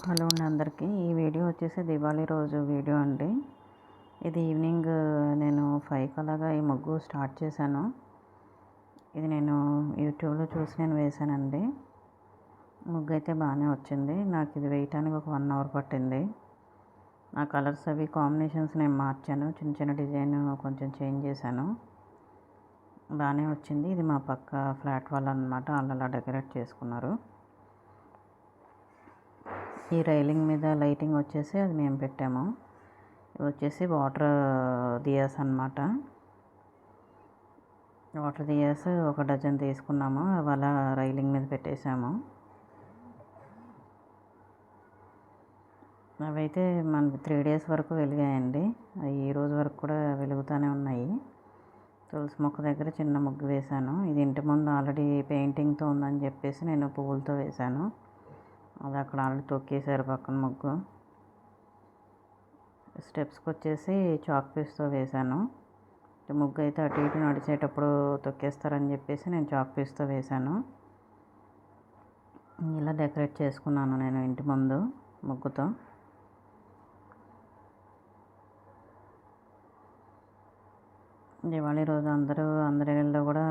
Hello అండి అందరికీ. ఈ వీడియో వచ్చేసి దివాళీ రోజు వీడియో అండి. ఇది ఈవినింగ్ నేను 5 అలాగా ఈ ముగ్గు స్టార్ట్ చేశాను. ఇది నేను యూట్యూబ్లో చూసి నేను వేశానండి. ముగ్గు అయితే బాగానే వచ్చింది. నాకు ఇది వేయటానికి ఒక 1 అవర్ పట్టింది. ఆ కలర్స్ అవి కాంబినేషన్స్ నేను మార్చాను, చిన్న చిన్న డిజైన్ కొంచెం చేంజ్ చేశాను. బాగానే వచ్చింది. ఇది మా పక్క ఫ్లాట్ వాళ్ళు అన్నమాట, వాళ్ళు అలా డెకరేట్ చేసుకున్నారు. ఈ రైలింగ్ మీద లైటింగ్ వచ్చేసి అది మేము పెట్టాము. ఇవి వచ్చేసి వాటర్ దియాస్ అన్నమాట. వాటర్ దియాస్ ఒక డజన్ తీసుకున్నాము, అవి అలా రైలింగ్ మీద పెట్టేశాము. అవైతే మనకి 3 days వరకు వెలిగాయండి. ఈ రోజు వరకు కూడా వెలుగుతూనే ఉన్నాయి. తులసి మొక్క దగ్గర చిన్న ముగ్గు వేశాను. ఇది ఇంటి ముందు ఆల్రెడీ పెయింటింగ్తో ఉందని చెప్పేసి నేను పువ్వులతో వేశాను. అది అక్కడ ఆల్రెడీ తొక్కేశారు పక్కన ముగ్గు. స్టెప్స్కి వచ్చేసి చాక్ పీస్తో వేశాను. ముగ్గు అయితే అటు ఇటు నడిచేటప్పుడు తొక్కేస్తారని చెప్పేసి నేను చాక్ పీస్తో వేశాను. ఇలా డెకరేట్ చేసుకున్నాను నేను ఇంటి ముందు ముగ్గుతో. దివాళీ రోజు అందరి ఇళ్ళలో కూడా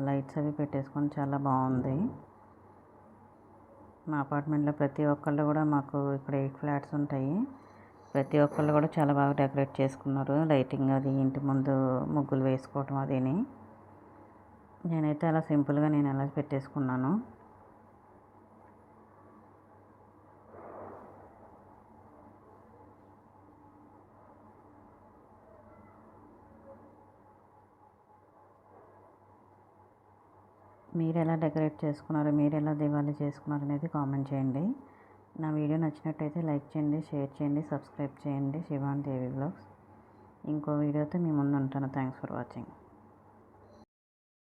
లైట్స్ అవి పెట్టేసుకొని చాలా బాగుంది. మా అపార్ట్మెంట్లో ప్రతి ఒక్కళ్ళు కూడా, మాకు ఇక్కడ 8 ఫ్లాట్స్ ఉంటాయి, ప్రతి ఒక్కళ్ళు కూడా చాలా బాగా డెకరేట్ చేసుకున్నారు. లైటింగ్ అది, ఇంటి ముందు ముగ్గులు వేసుకోవటం అదిని. నేనైతే అలా సింపుల్గా నేను అలా పెట్టేసుకున్నాను. మీరు ఎలా డెకరేట్ చేసుకున్నారు, మీరు ఎలా దివాళీ చేసుకున్నారు అనేది కామెంట్ చేయండి. నా వీడియో నచ్చినట్టయితే లైక్ చేయండి, షేర్ చేయండి, సబ్స్క్రైబ్ చేయండి. శివాని దేవి వ్లాగ్స్. ఇంకో వీడియోతో మీ ముందు ఉంటాను. Thanks for watching.